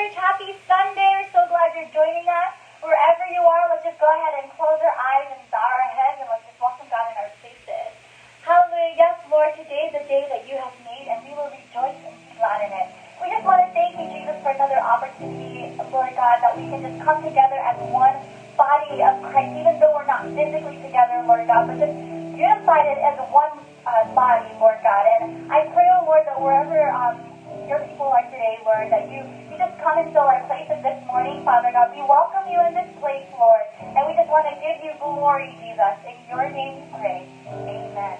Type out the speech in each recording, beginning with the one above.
church. Happy Sunday. We're so glad you're joining us. Wherever you are, let's just go ahead and close our eyes and bow our heads and let's just welcome God in our faces. Hallelujah. Yes, Lord, today is the day that you have made and we will rejoice and be glad in it. We just want to thank you, Jesus, for another opportunity, Lord God, that we can just come together as one body of Christ, even though we're not physically together, Lord God, but just unified as one body, Lord God. And I pray, oh Lord, that wherever your people are today, Lord, that you just come and fill our places this morning, Father God. We welcome you in this place, Lord, and we just want to give you glory, Jesus. In your name we pray. Amen.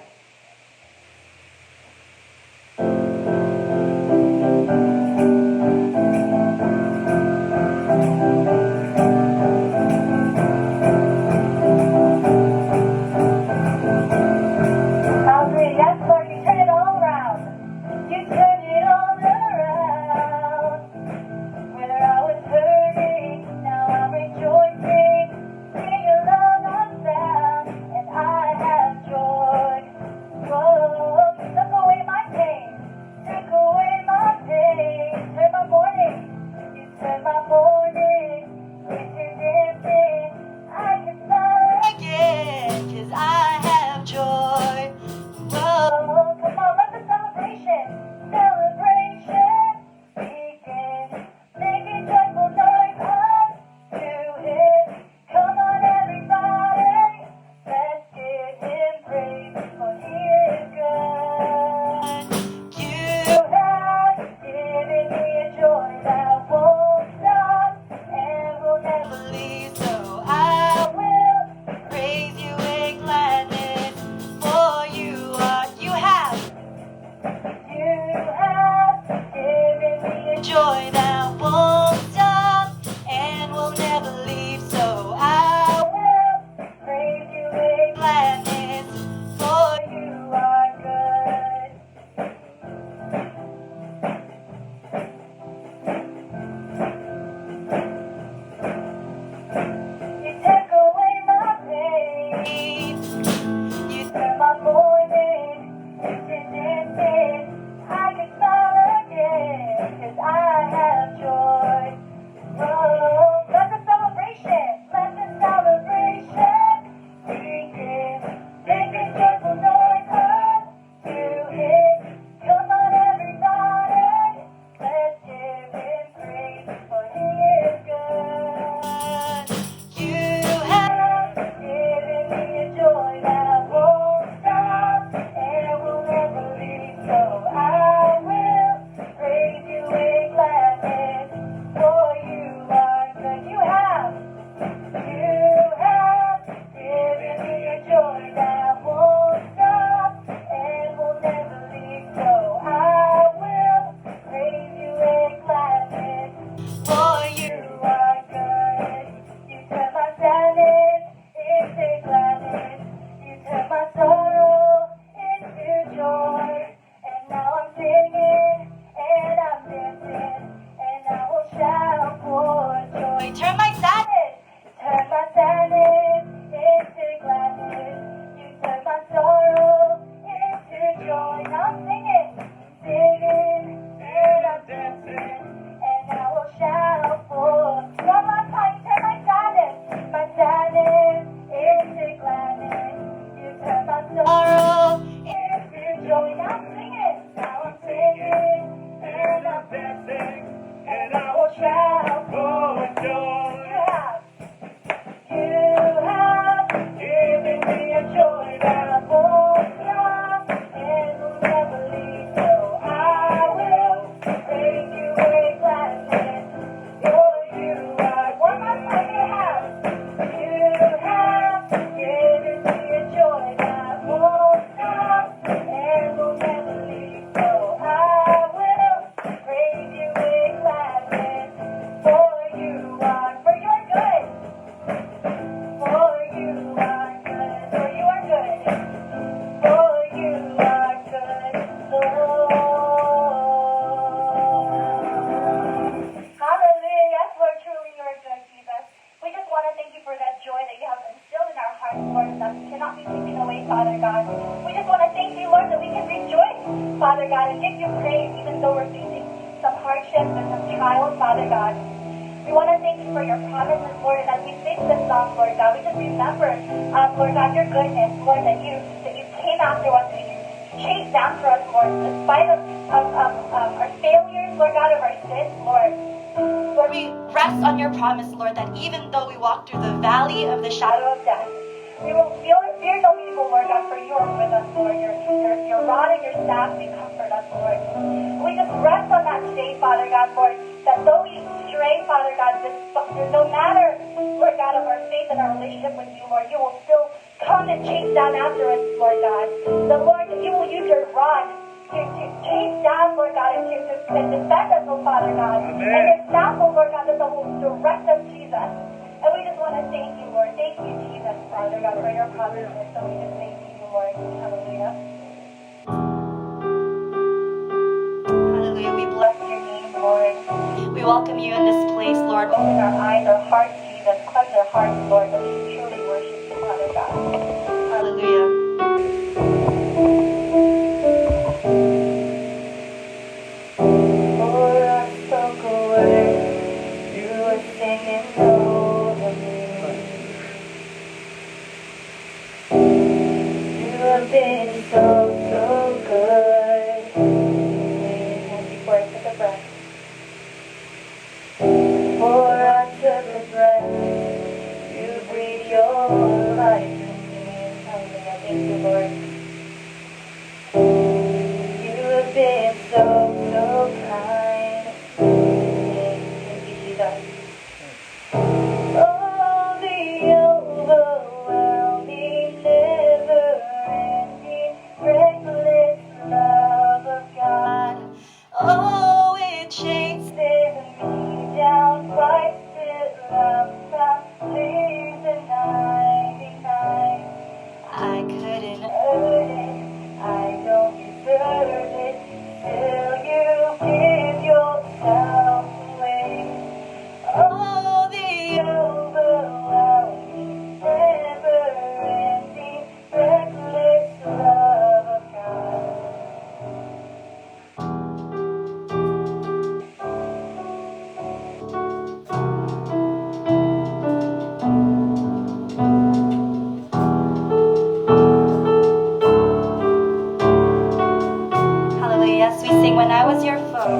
Father God, and give you praise even though we're facing some hardships and some child, Father God. We want to thank you for your promises, Lord, and as we sing this song, Lord God, we just remember, Lord God, your goodness, Lord, that you came after us, and you chased after us, Lord, despite of our failures, Lord God, of our sins, Lord. Lord, we rest on your promise, Lord, that even though we walk through the valley of the shadow of death, we will fear no evil, Lord God, for you are with us, Lord. Your rod and your staff, they comfort us, Lord. We just rest on that today, Father God, Lord, that though we stray, Father God, no matter, Lord God, of our faith and our relationship with you, Lord, you will still come and chase down after us, Lord God. The Lord, that you will use your rod to chase down, Lord God, and to defend us, oh Father God. Amen. And your staff, oh Lord God, that will direct us, Jesus. And we just want to thank you, Lord. Thank you, Jesus, Father God, for your promises. So we just thank you, Lord. Hallelujah. Hallelujah. We bless your name, Lord. We welcome you in this place, Lord. Open our eyes, our hearts, Jesus. Cleanse our hearts, Lord, that we can truly worship you, Father God. Hallelujah. For us spoken word, you were singing over me. You have been so good. Before I took a breath. For I took a breath, you breathe your life in me. Hallelujah. Thank you, Lord. You have been so kind to me. Thank you, Jesus. Oh, the overwhelming, never-ending, reckless love of God. Oh, it chases me down, fights till I'm found, leaves the 99. I couldn't earn it, I don't deserve it, still you give yourself away. Oh, the overwhelming, never-ending, reckless love of God. Hallelujah. Yes, we sing When I Was Your Foe.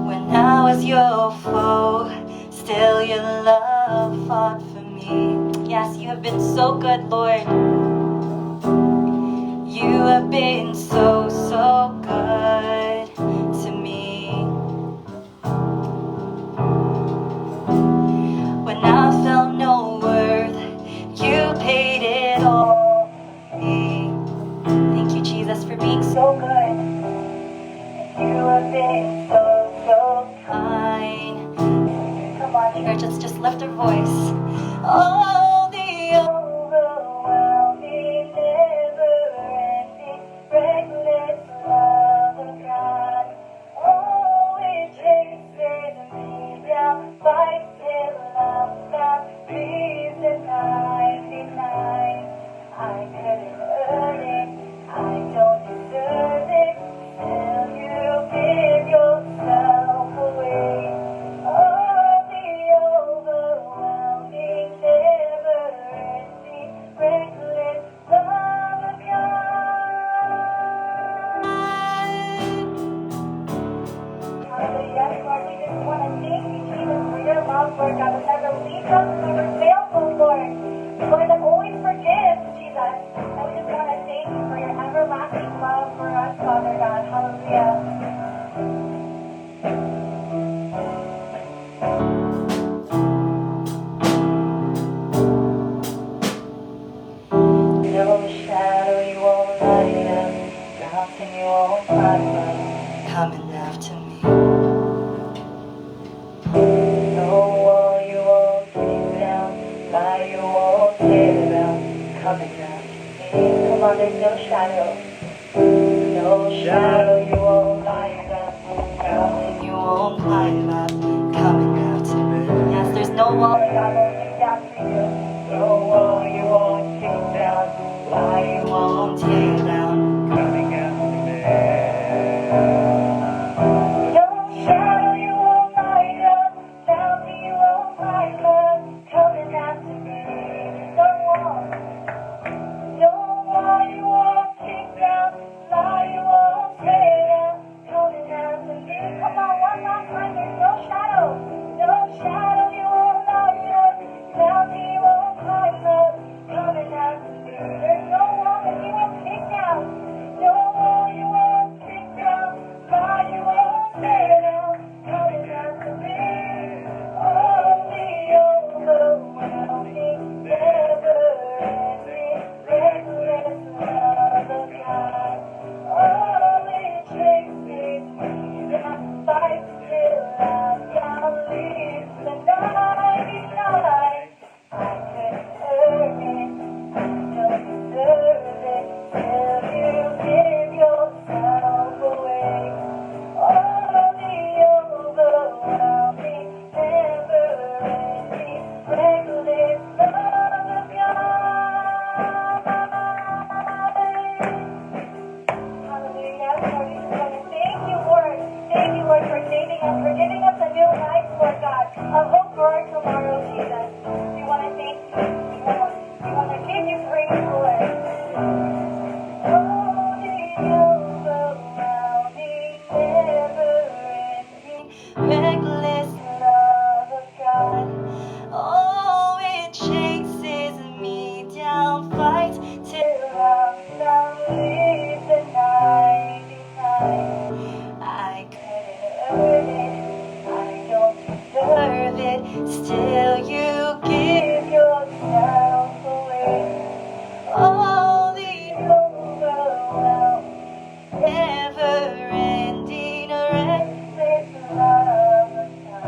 When I was your foe, still your love fought for me. Yes, you have been so good, Lord. You have been so good to me. When I felt no worth, you paid it all for me. Thank you, Jesus, for being so good. You have been so kind. Come on, church, let's just lift our voice. Oh, the overwhelming, never-ending, reckless love of God. Oh, it chases me down, fights till I'm found, leaves the 99. I couldn't earn it, I don't deserve it, still you give yourself away. Oh, the overwhelming, never-ending, reckless love of God. Hallelujah. Lord, we just want to thank you, Jesus, for your love, Lord God, that never leaves us, never fails us, Lord. Lord, that always forgives, Jesus. And we just want to thank you for your everlasting love for us, Father God. Hallelujah. No shadow you won't light up, mountain you won't climb up, coming after me. No wall you won't kick down, lie you won't tear down, coming after me. Come on, there's no shadow. No shadow you won't light up, mountain you won't climb up, coming after me. Yes, there's no wall that God won't kick down for you. No wall you won't kick down, lie you won't tear down, coming after me. Yes, Lord, we just want to thank you, Lord. Thank you, Lord, for saving us, for giving us a new life, Lord God, a hope for our tomorrow, Jesus. We want to thank you. We want to give you praise, Lord. Oh, the overwhelming, never-ending, reckless love of God. Oh, it chases me down, fights till I'm found, leaves the 99. I couldn't earn it, I don't deserve it, still you give yourself away. All the overwhelming, never-ending, reckless love of God.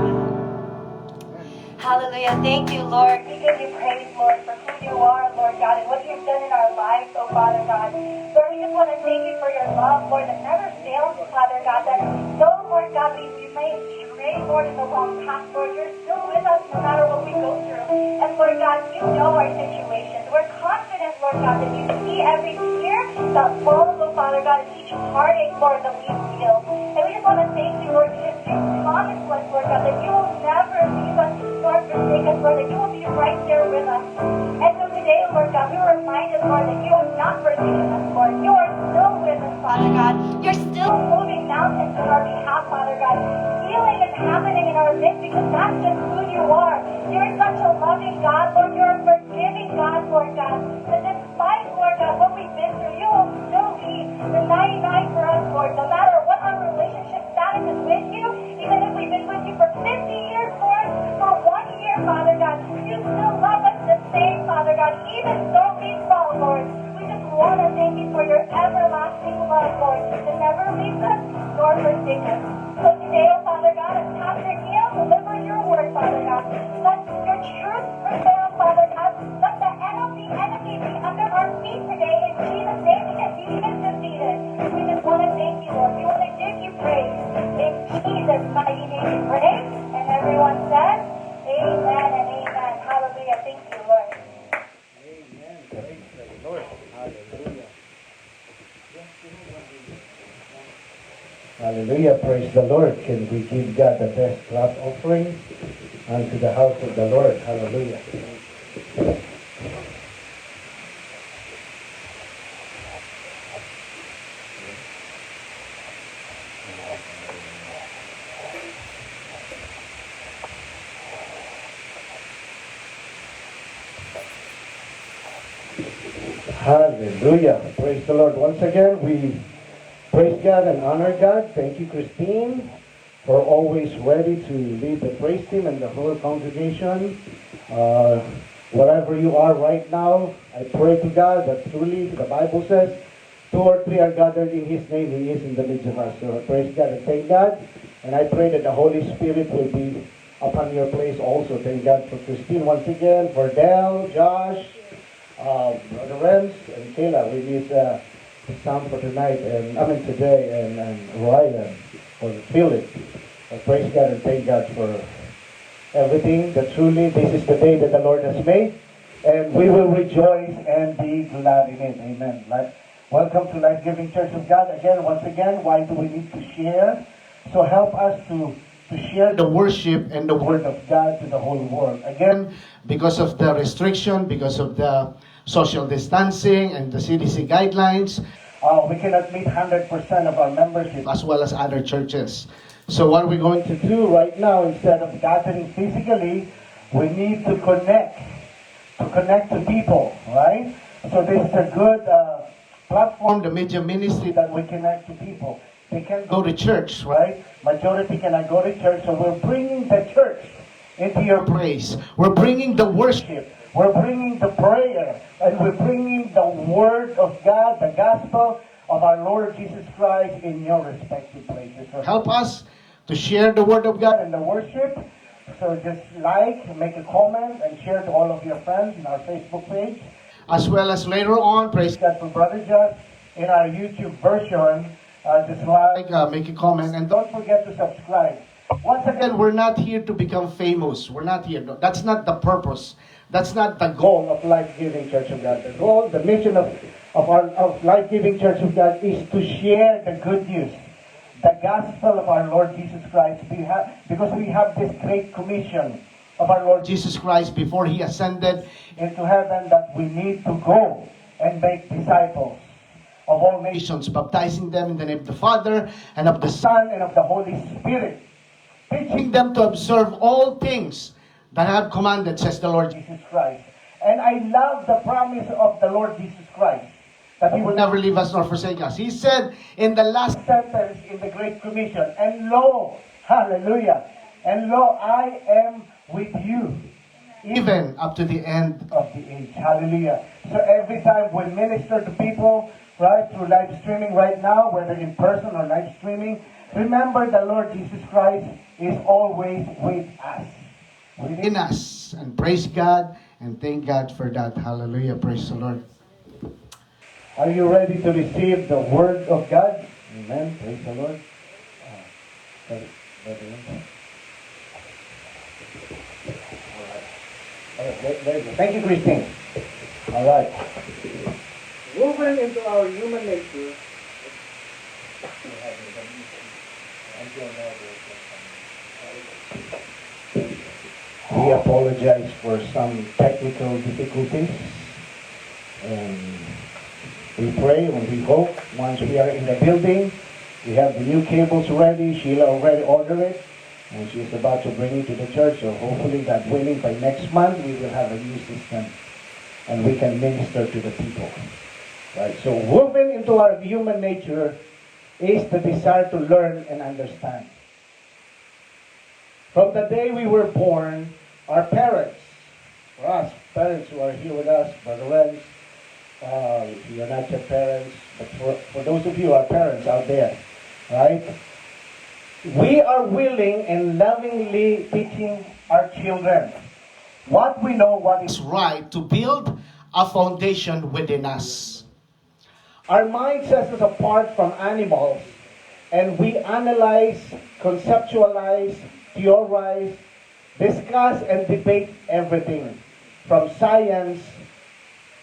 Hallelujah. Thank you, Lord. We give you praise, Lord, for who you are, Lord God, and what you've done in our lives, oh Father God. Lord, we just want to thank you for your love, Lord, that never fails, Father God, that though, Lord God, we may stray, Lord, in the wrong path, Lord, you're still with us no matter what we go through. And, Lord God, you know our situations. We're confident, Lord God, that you see every tear that falls, oh Father God, and each heartache, Lord, that we feel. And we just want to thank you, Lord, because you promised us, Lord God, that you will never leave us nor forsake us, Lord, that you will be right there with us. And so today, Lord God, we were reminded, Lord, that you have not forsaken us, Lord. You are still with us, Father God. You're still moving mountains on our behalf, Father God. Healing is happening in our midst because that's just who you are. You're such a loving God, Lord. You're a forgiving God, Lord God. That despite, Lord God, what we've been through, you will still be the 99 for us, Lord. No matter what our relationship status is with you, even if we've been with you for 50 years, Lord, for 1 year, Father God, you still love us the same, Father God, even though we fall, Lord. We just want to thank you for your everlasting love, Lord, that never leaves us nor forsakes us. So today, oh Father God, as Pastor Neil delivers your word, Father God, let your truth prevail, Father God. Let the enemy be under our feet today in Jesus' name because he is defeated. We just want to thank you, Lord. We want to give you praise. In Jesus' mighty name we pray. And everyone says, amen and amen. Hallelujah. Thank you, Lord. Amen. Praise the Lord. Hallelujah. Hallelujah. Praise the Lord. Can we give God the best clap offering unto the house of the Lord? Hallelujah. Hallelujah. Praise the Lord. Once again, we praise God and honor God. Thank you, Christine, for always ready to lead the praise team and the whole congregation. Wherever you are right now, I pray to God that truly the Bible says, 2 or 3 are gathered in His name, He is in the midst of us. So I praise God and thank God. And I pray that the Holy Spirit will be upon your place also. Thank God for Christine once again, for Del, Josh, Brother Renz, and Kayla. We need some for tonight, and today, and Ryan, for Philip. I praise God and thank God for everything. That truly this is the day that the Lord has made, and we will rejoice and be glad in it. Amen. Welcome to Life Giving Church of God. Again, once again, why do we need to share? So help us to share the worship and the Word of God to the whole world. Again, because of the restriction, because of the social distancing and the CDC guidelines, we cannot meet 100% of our membership as well as other churches. So what we're going to do right now, instead of gathering physically, we need to connect to people, right? So this is a good platform, the media ministry, that we connect to people. They can't go to church, right? Majority cannot go to church, so we're bringing the church into your place. We're bringing the worship. We're bringing the prayer. And we're bringing the Word of God, the gospel of our Lord Jesus Christ in your respective places. So help us to share the Word of God and the worship. So just make a comment, and share to all of your friends in our Facebook page. As well as later on, praise God for Brother Josh in our YouTube version. Make a comment, and don't forget to subscribe. Once again, we're not here to become famous. We're not here. No, that's not the purpose. That's not the goal of Life Giving Church of God. The goal, the mission of of Life-Giving Church of God is to share the good news, the gospel of our Lord Jesus Christ. Because we have this great commission of our Lord Jesus Christ before He ascended into heaven, that we need to go and make disciples of all nations, baptizing them in the name of the Father and of the Son and of the Holy Spirit, teaching them to observe all things that I have commanded, says the Lord Jesus Christ. And I love the promise of the Lord Jesus Christ, that He will never leave us nor forsake us. He said in the last sentence in the Great Commission, and lo, hallelujah, and lo, I am with you, even up to the end of the age. Hallelujah. So every time we minister to people, right, through live streaming right now, whether in person or live streaming, remember the Lord Jesus Christ is always with us, within us. And praise God and thank God for that. Hallelujah. Praise the Lord. Are you ready to receive the Word of God? Amen. Praise the Lord. Very good. Thank you, Christine. All right. Moving into our human nature. We apologize for some technical difficulties. And we pray and we hope once we are in the building, we have the new cables ready. Sheila already ordered it, and she's about to bring it to the church. So hopefully, God willing, by next month we will have a new system, and we can minister to the people. Right. So woven into our human nature is the desire to learn and understand. From the day we were born, our parents, for us, parents who are here with us, Brother Renz, if you're not your parents, but for those of you who are parents out there, right? We are willing and lovingly teaching our children what we know, what is right, to build a foundation within us. Our mind sets us apart from animals, and we analyze, conceptualize, theorize, discuss, and debate everything, from science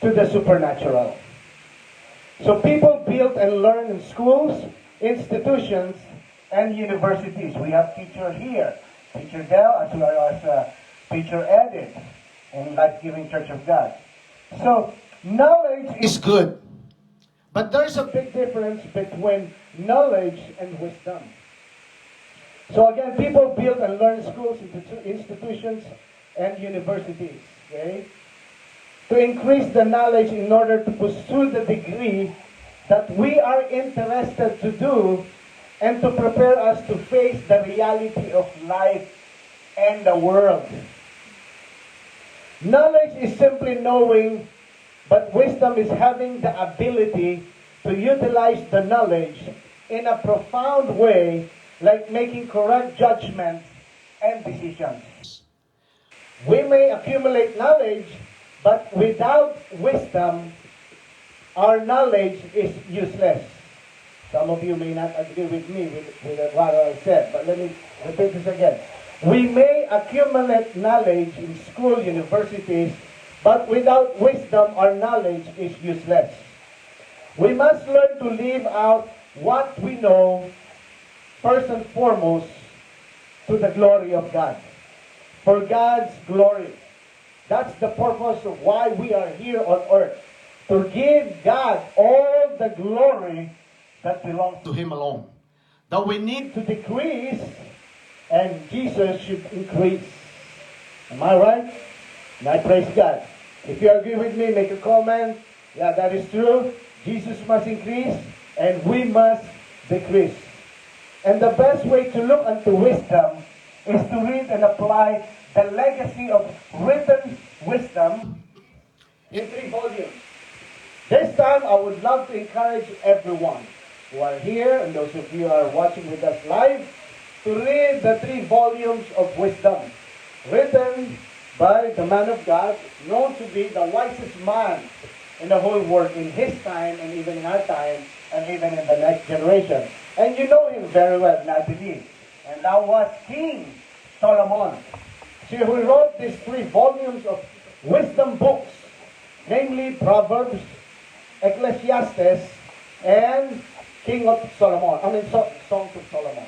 to the supernatural. So people build and learn in schools, institutions, and universities. We have teacher here, Teacher Del, as well as Teacher Edith in Life-Giving Church of God. So knowledge is good, but there's a big difference between knowledge and wisdom. So again, people build and learn schools, institutions, and universities, okay, to increase the knowledge in order to pursue the degree that we are interested to do and to prepare us to face the reality of life and the world. Knowledge is simply knowing, but wisdom is having the ability to utilize the knowledge in a profound way, like making correct judgments and decisions. We may accumulate knowledge, but without wisdom, our knowledge is useless. Some of you may not agree with me with what I said, but let me repeat this again. We may accumulate knowledge in school, universities, but without wisdom, our knowledge is useless. We must learn to live out what we know, first and foremost, to the glory of God. For God's glory. That's the purpose of why we are here on earth. To give God all the glory that belongs to Him alone. That we need to decrease and Jesus should increase. Am I right? And I praise God. If you agree with me, make a comment. Yeah, that is true. Jesus must increase and we must decrease. And the best way to look unto wisdom is to read and apply the legacy of written wisdom in 3 volumes. This time, I would love to encourage everyone who are here and those of you who are watching with us live to read the 3 volumes of wisdom written by the man of God, known to be the wisest man in the whole world in his time and even in our time and even in the next generation. And you know him very well, I believe. And that was King Solomon. So he wrote these 3 volumes of wisdom books, namely Proverbs, Ecclesiastes, and King of Solomon. Songs of Solomon.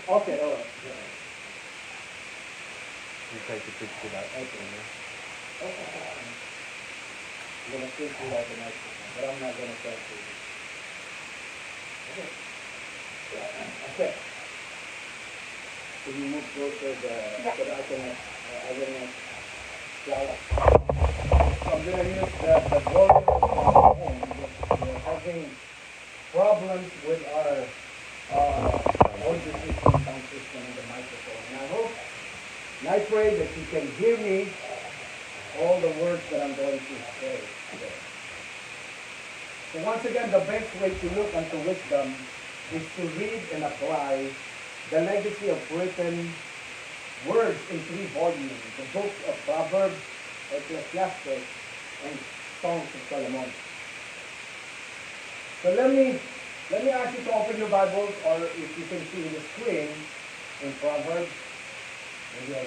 Okay, all right. You try to fix it out. Okay. I'm gonna fix it out the next one, but I'm not gonna try to. Okay. Okay. Can you move closer so that I will not shout? So I'm gonna use the volume of my phone because we're having problems with our audio system, sound system, and the microphone. And I pray that you can hear me, all the words that I'm going to say today. So once again, the best way to look unto wisdom is to read and apply the legacy of written words in 3 volumes, the book of Proverbs, Ecclesiastes, and Songs of Solomon. So let me ask you to open your Bibles, or if you can see the screen, in Proverbs. Maybe I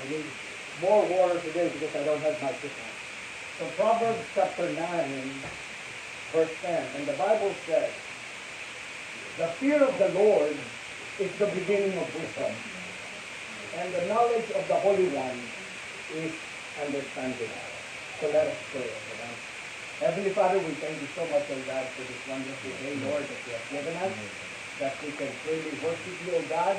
need more water today because I don't have my system. So Proverbs chapter 9, verse 10, and the Bible says, "The fear of the Lord is the beginning of wisdom, and the knowledge of the Holy One is understanding." So let us pray. Heavenly Father, we thank you so much, O God, for this wonderful day, Lord, that you have given us, that we can freely worship you, O God,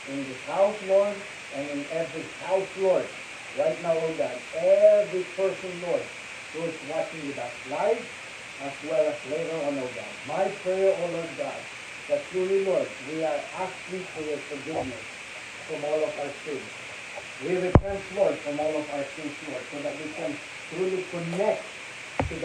in this house, Lord, and in every house, Lord. Right now, O God, every person, Lord, who is watching with us live, as well as later on, O God. My prayer, O Lord God, that truly, Lord, we are asking for your forgiveness from all of our sins. We repent, Lord, from all of our sins, Lord, so that we can truly connect to the